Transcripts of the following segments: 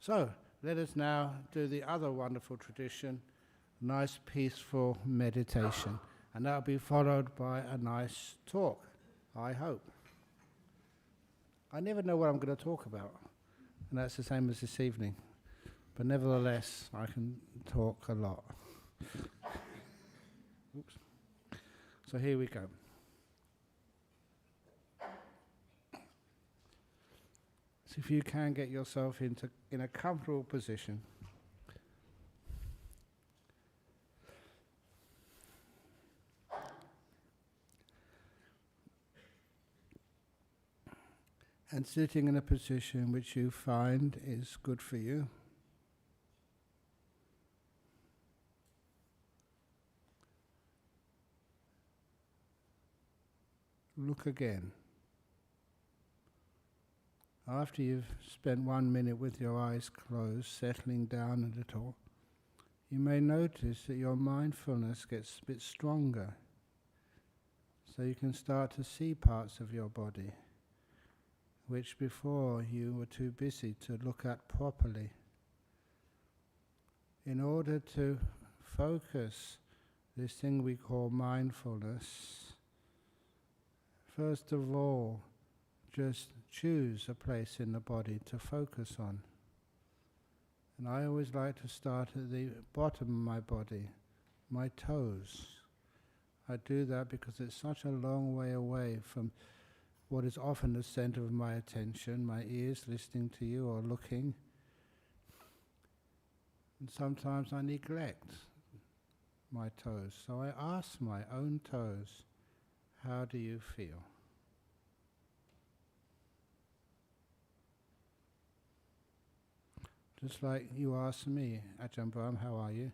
So, let us now do the other wonderful tradition, nice peaceful meditation. And that'll be followed by a nice talk, I hope. I never know what I'm going to talk about, and that's the same as this evening. But nevertheless, I can talk a lot. Oops. So here we go. So if you can get yourself in a comfortable position. And sitting in a position which you find is good for you. Look again. After you've spent 1 minute with your eyes closed, settling down a little, you may notice that your mindfulness gets a bit stronger. So you can start to see parts of your body, which before you were too busy to look at properly. In order to focus this thing we call mindfulness, first of all, just choose a place in the body to focus on. And I always like to start at the bottom of my body, my toes. I do that because it's such a long way away from what is often the center of my attention, my ears listening to you or looking. And sometimes I neglect my toes. So I ask my own toes, how do you feel? Just like you asked me, Ajahn Brahm, how are you?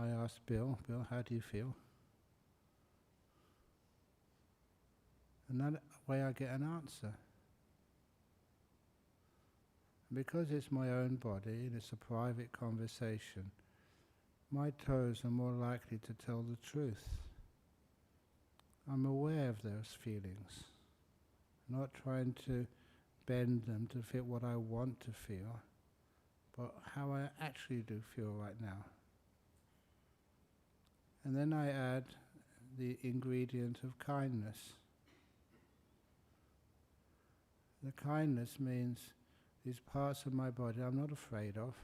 I asked Bill, how do you feel? And that way I get an answer. Because it's my own body and it's a private conversation, my toes are more likely to tell the truth. I'm aware of those feelings, not trying to bend them to fit what I want to feel, but how I actually do feel right now. And then I add the ingredient of kindness. The kindness means these parts of my body I'm not afraid of.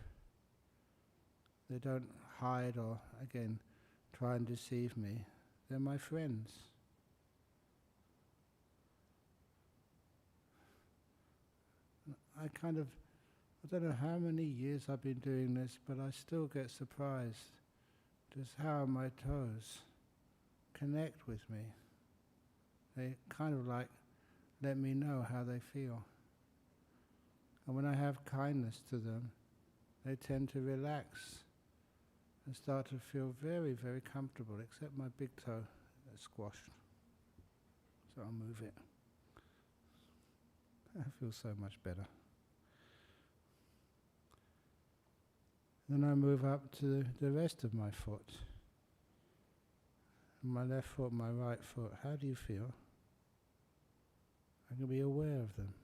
They don't hide or, again, try and deceive me. They're my friends. I don't know how many years I've been doing this, but I still get surprised just how my toes connect with me. They kind of like let me know how they feel. And when I have kindness to them, they tend to relax and start to feel very, very comfortable, except my big toe is squashed. So I'll move it. I feel so much better. Then I move up to the rest of my foot. My left foot, my right foot. How do you feel? I can be aware of them.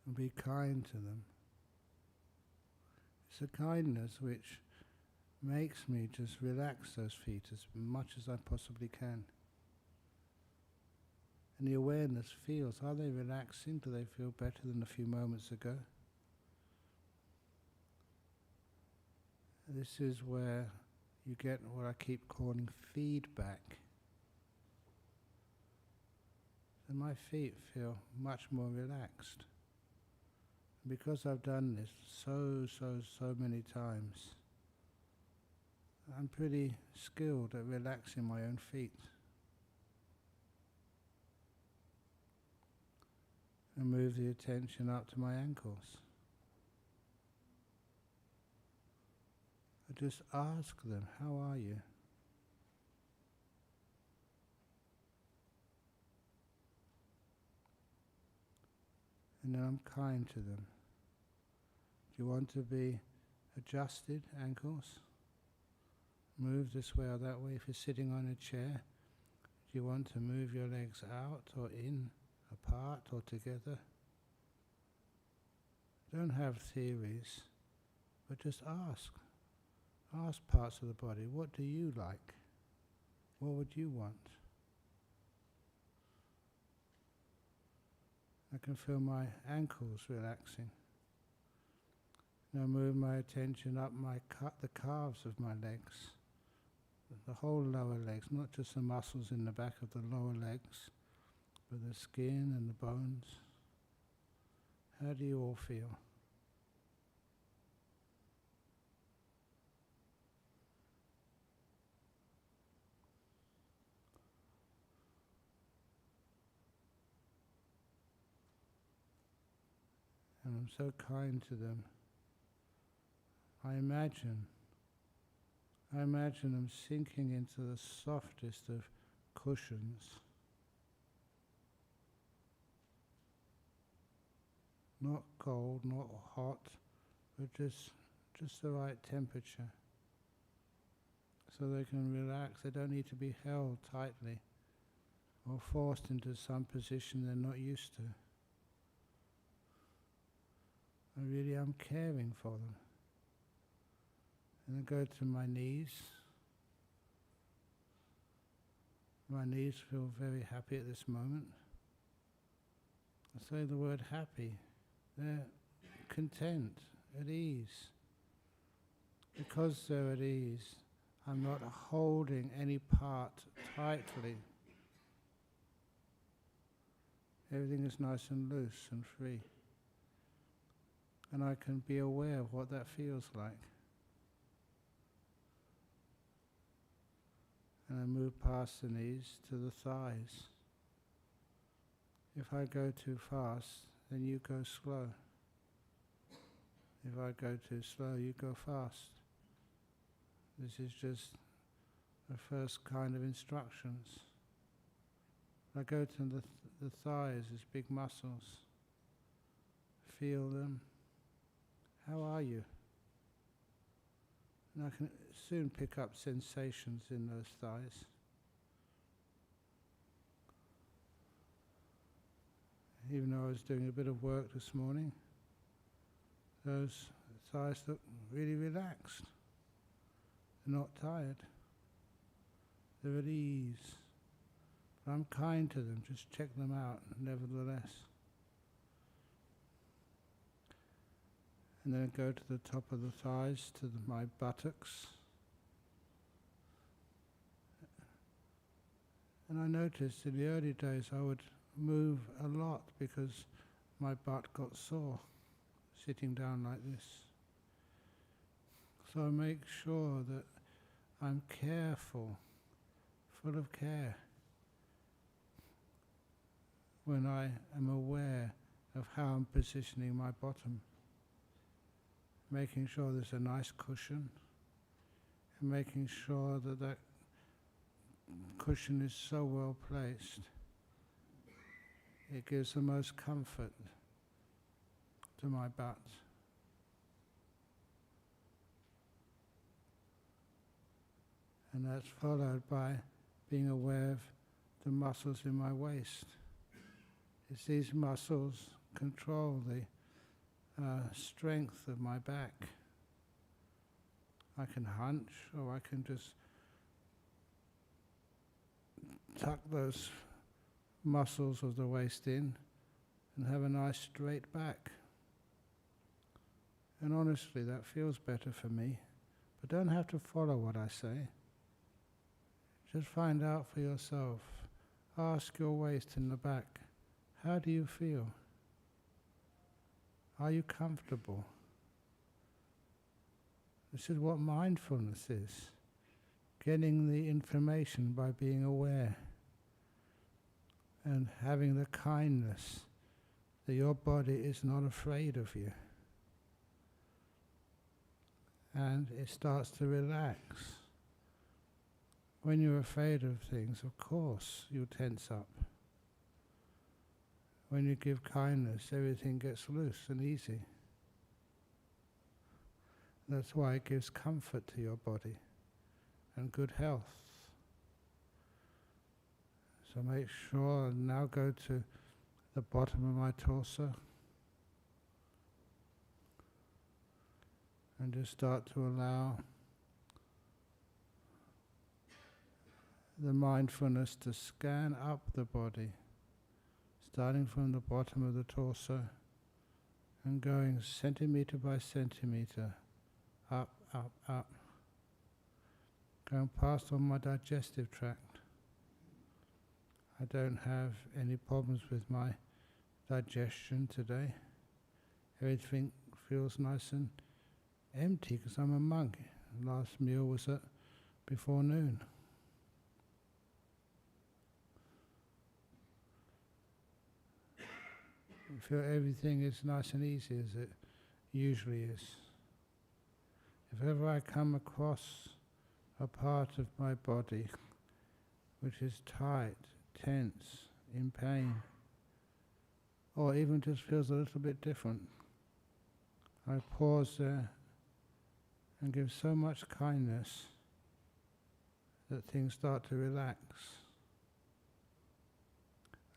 And be kind to them. It's a kindness which makes me just relax those feet as much as I possibly can. And the awareness feels, are they relaxing? Do they feel better than a few moments ago? This is where you get what I keep calling feedback. And my feet feel much more relaxed. Because I've done this so many times, I'm pretty skilled at relaxing my own feet. And move the attention up to my ankles. I just ask them, how are you? And then I'm kind to them. you want to be adjusted, ankles? Move this way or that way. If you're sitting on a chair, do you want to move your legs out or in, apart or together? Don't have theories, but just ask. Ask parts of the body, what do you like? What would you want? I can feel my ankles relaxing. Now move my attention up the calves of my legs, the whole lower legs, not just the muscles in the back of the lower legs, but the skin and the bones. How do you all feel? And I'm so kind to them. I imagine them sinking into the softest of cushions. Not cold, not hot, but just the right temperature. So they can relax. They don't need to be held tightly or forced into some position they're not used to. I really am caring for them. And I go to my knees. My knees feel very happy at this moment. I say the word happy. They're content, at ease. Because they're at ease, I'm not holding any part tightly. Everything is nice and loose and free. And I can be aware of what that feels like. And I move past the knees to the thighs. If I go too fast, then you go slow. If I go too slow, you go fast. This is just the first kind of instructions. I go to the thighs, these big muscles. Feel them. How are you? And I can soon pick up sensations in those thighs. Even though I was doing a bit of work this morning, those thighs look really relaxed. They're not tired. They're at ease. But I'm kind to them, just check them out nevertheless. And then I go to the top of the thighs, to my buttocks. And I noticed in the early days I would move a lot because my butt got sore, sitting down like this. So I make sure that I'm careful, full of care, when I am aware of how I'm positioning my bottom. Making sure there's a nice cushion, and making sure that that cushion is so well placed. It gives the most comfort to my butt. And that's followed by being aware of the muscles in my waist. It's these muscles control the strength of my back. I can hunch, or I can just tuck those muscles of the waist in and have a nice straight back. And honestly, that feels better for me. But don't have to follow what I say. Just find out for yourself. Ask your waist in the back, how do you feel? Are you comfortable? This is what mindfulness is. Getting the information by being aware and having the kindness that your body is not afraid of you. And it starts to relax. When you're afraid of things, of course, you tense up. When you give kindness, everything gets loose and easy. That's why it gives comfort to your body and good health. So make sure, and now go to the bottom of my torso and just start to allow the mindfulness to scan up the body, starting from the bottom of the torso and going centimeter by centimeter, up, up, up, going past on my digestive tract. I don't have any problems with my digestion today. Everything feels nice and empty because I'm a monk. Last meal was at before noon. I feel everything is nice and easy as it usually is. If ever I come across a part of my body which is tight, tense, in pain, or even just feels a little bit different, I pause there and give so much kindness that things start to relax.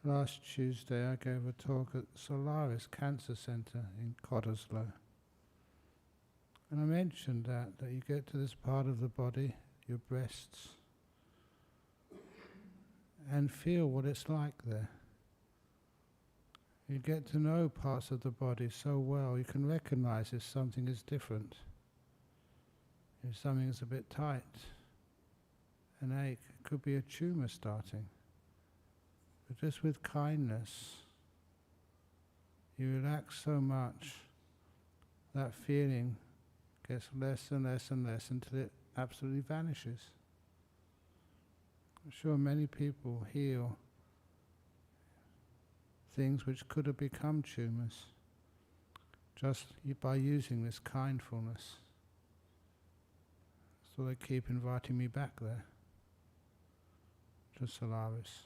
Last Tuesday I gave a talk at Solaris Cancer Centre in Cottesloe. And I mentioned that you get to this part of the body, your breasts, and feel what it's like there. You get to know parts of the body so well, you can recognize if something is different. If something is a bit tight, an ache, it could be a tumor starting. But just with kindness, you relax so much, that feeling gets less and less and less until it absolutely vanishes. I'm sure many people heal things which could have become tumors just by using this kindfulness. So they keep inviting me back there to Solaris.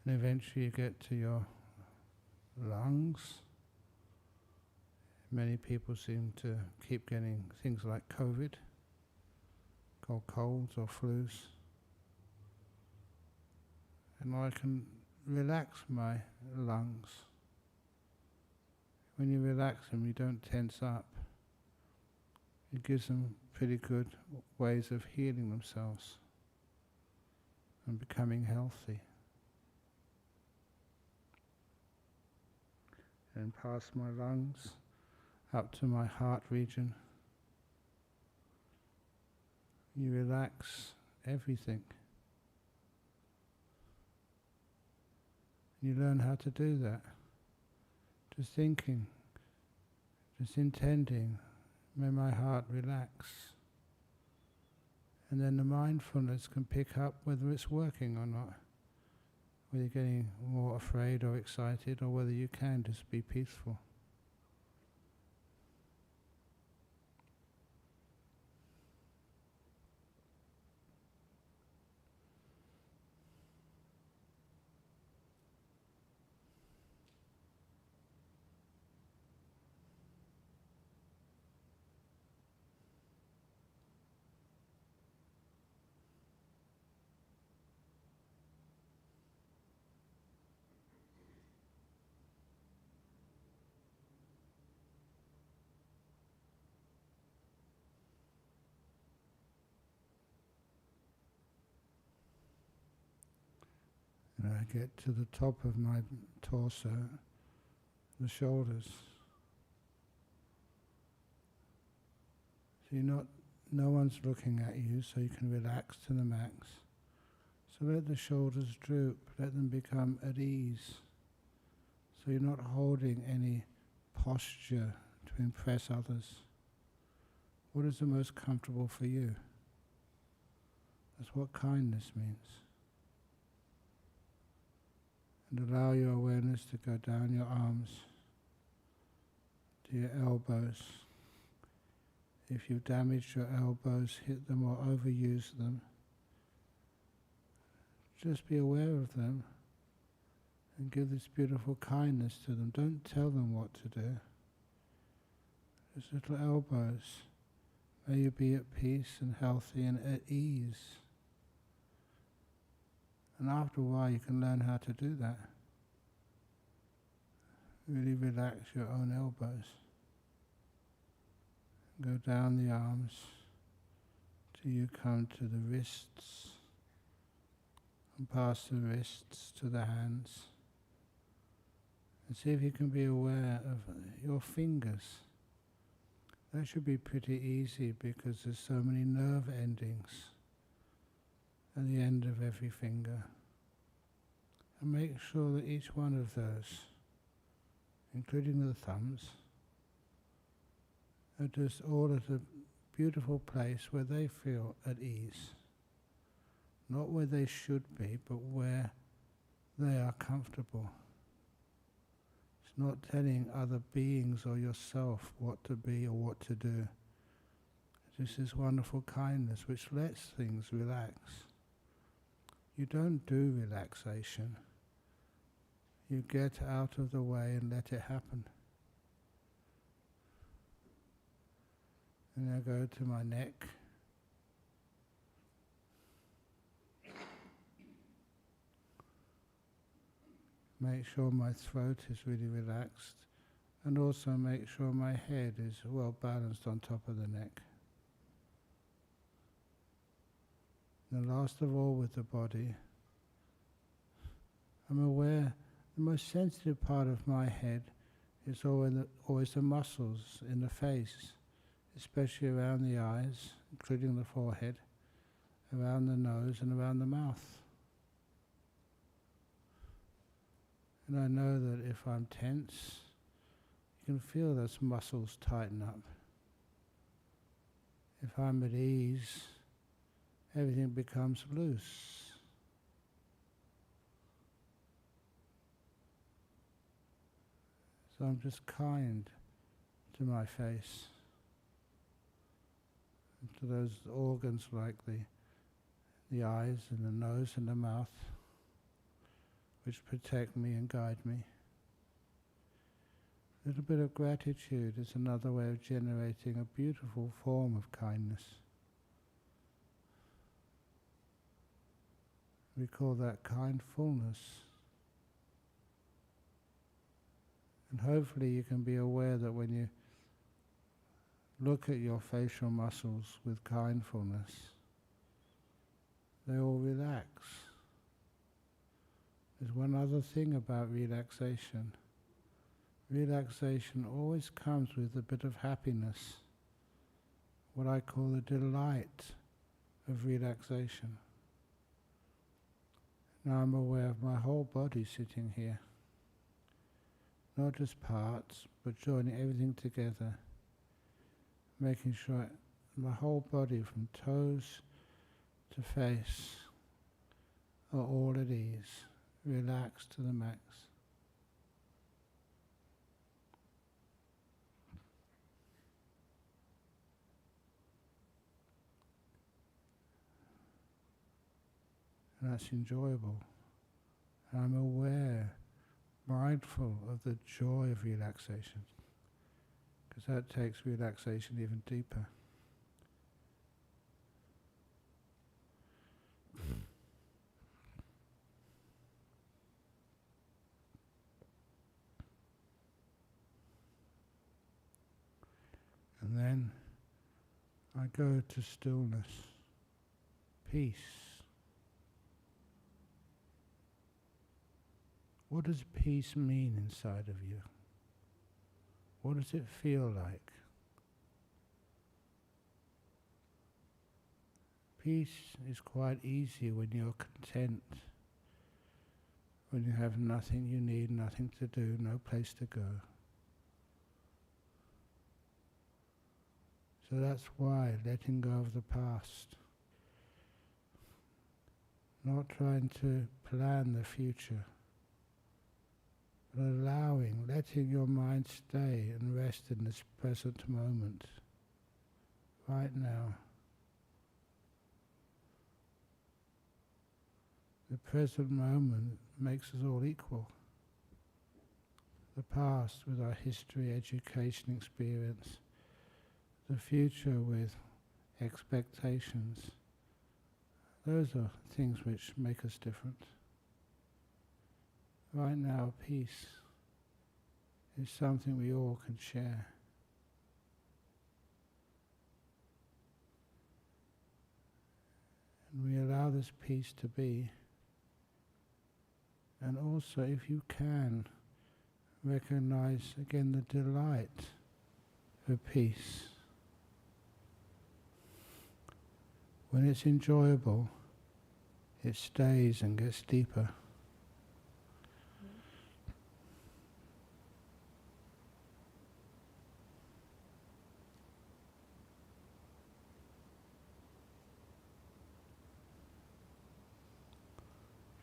And eventually you get to your lungs. Many people seem to keep getting things like COVID, or colds or flus. And I can relax my lungs. When you relax them, you don't tense up. It gives them pretty good ways of healing themselves and becoming healthy. And past my lungs, up to my heart region. You relax everything. You learn how to do that. Just thinking, just intending, may my heart relax. And then the mindfulness can pick up whether it's working or not. Whether you're getting more afraid or excited, or whether you can just be peaceful. And I get to the top of my torso, the shoulders. So no one's looking at you, so you can relax to the max. So let the shoulders droop, let them become at ease. So you're not holding any posture to impress others. What is the most comfortable for you? That's what kindness means. And allow your awareness to go down your arms to your elbows. If you've damaged your elbows, hit them or overused them, just be aware of them And give this beautiful kindness to them. Don't tell them what to do. Just little elbows. May you be at peace and healthy and at ease. And after a while you can learn how to do that. Really relax your own elbows. Go down the arms till you come to the wrists, and past the wrists to the hands. And see if you can be aware of your fingers. That should be pretty easy because there's so many nerve endings at the end of every finger. And make sure that each one of those, including the thumbs, are just all at a beautiful place where they feel at ease. Not where they should be, but where they are comfortable. It's not telling other beings or yourself what to be or what to do. It's just this wonderful kindness which lets things relax. You don't do relaxation. You get out of the way and let it happen. And I go to my neck. Make sure my throat is really relaxed, and also make sure my head is well balanced on top of the neck. And last of all with the body, I'm aware the most sensitive part of my head is always the muscles in the face, especially around the eyes, including the forehead, around the nose and around the mouth. And I know that if I'm tense, you can feel those muscles tighten up. If I'm at ease, everything becomes loose. So I'm just kind to my face, and to those organs like the eyes and the nose and the mouth, which protect me and guide me. A little bit of gratitude is another way of generating a beautiful form of kindness. We call that kindfulness. And hopefully you can be aware that when you look at your facial muscles with kindfulness, they all relax. There's one other thing about relaxation. Relaxation always comes with a bit of happiness, what I call the delight of relaxation. Now I'm aware of my whole body sitting here, not just parts, but joining everything together, making sure my whole body from toes to face are all at ease. Relaxed to the max. And that's enjoyable. And I'm aware, mindful of the joy of relaxation, because that takes relaxation even deeper. And then I go to stillness, peace. What does peace mean inside of you? What does it feel like? Peace is quite easy when you're content, when you have nothing you need, nothing to do, no place to go. So that's why letting go of the past, not trying to plan the future, but letting your mind stay and rest in this present moment, right now. The present moment makes us all equal. the past with our history, education, experience, the future with expectations. Those are things which make us different. Right now, peace is something we all can share. And we allow this peace to be. And also, if you can, recognize again the delight of peace. When it's enjoyable, it stays and gets deeper.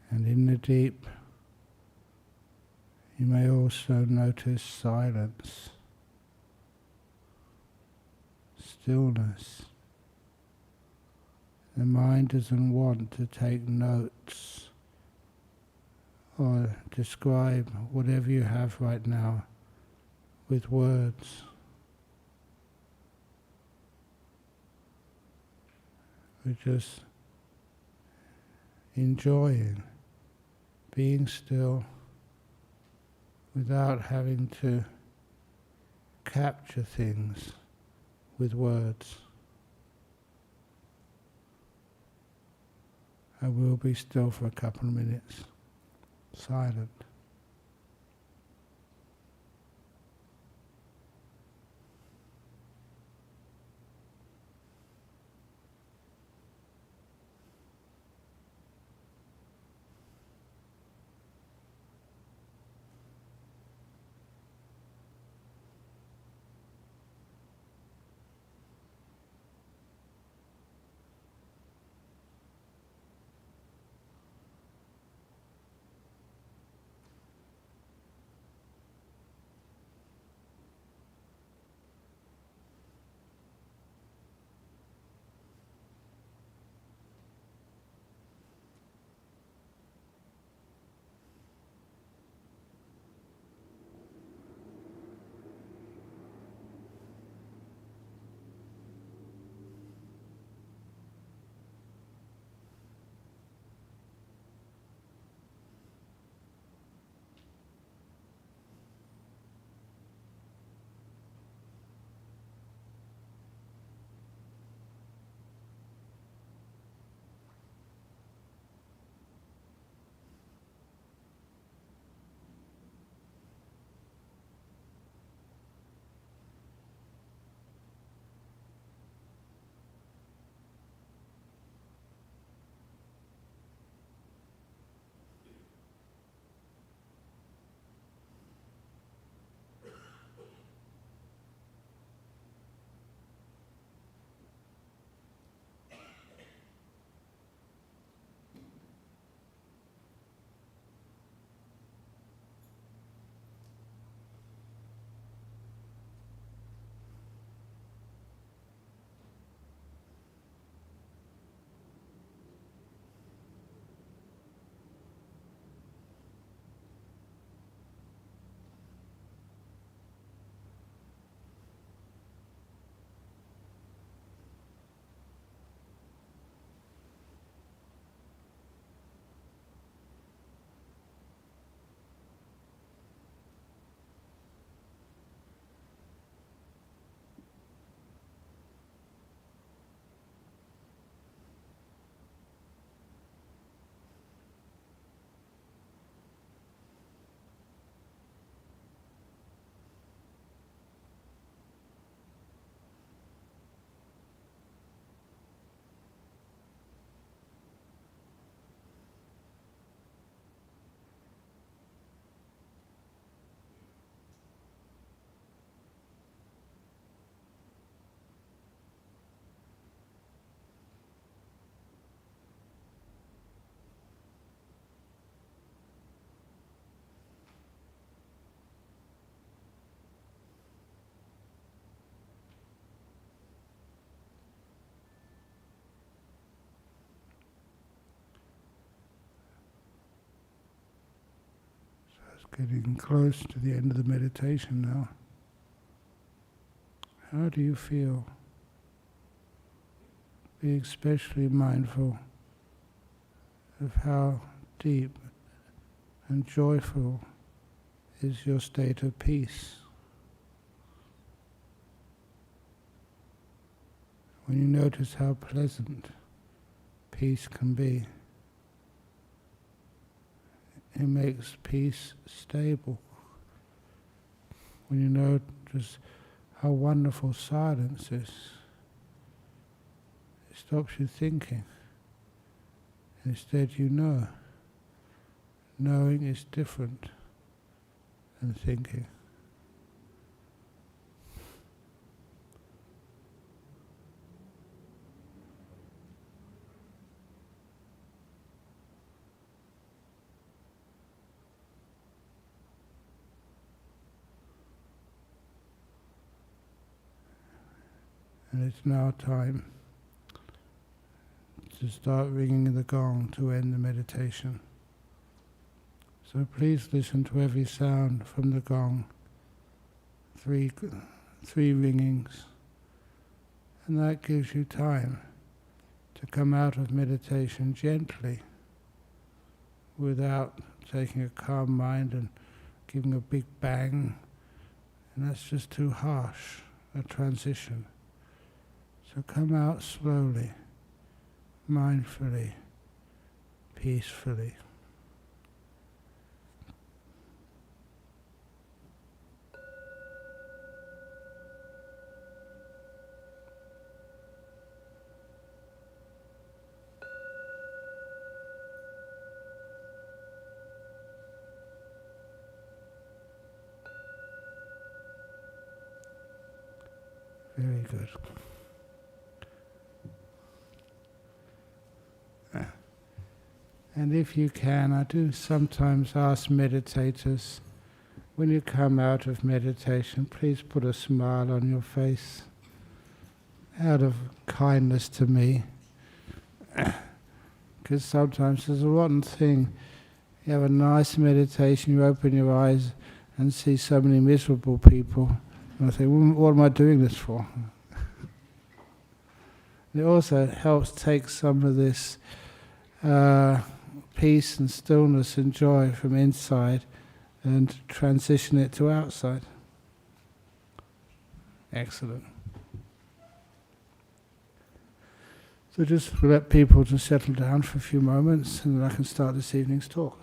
And in the deep, you may also notice silence, stillness. The mind doesn't want to take notes or describe whatever you have right now with words. We're just enjoying being still without having to capture things with words. I will be still for a couple of minutes, silent. Getting close to the end of the meditation now. How do you feel? Be especially mindful of how deep and joyful is your state of peace. When you notice how pleasant peace can be, it makes peace stable. When you notice how wonderful silence is, it stops you thinking. Instead you know. Knowing is different than thinking. And it's now time to start ringing the gong to end the meditation. So please listen to every sound from the gong. Three ringings. And that gives you time to come out of meditation gently, without taking a calm mind and giving a big bang. And that's just too harsh a transition. So come out slowly, mindfully, peacefully. Very good. And if you can, I do sometimes ask meditators, when you come out of meditation, please put a smile on your face, out of kindness to me. Because sometimes there's a rotten thing. You have a nice meditation, you open your eyes and see so many miserable people. And I think, what am I doing this for? It also helps take some of this peace and stillness and joy from inside and transition it to outside. Excellent. So just let people to settle down for a few moments and then I can start this evening's talk.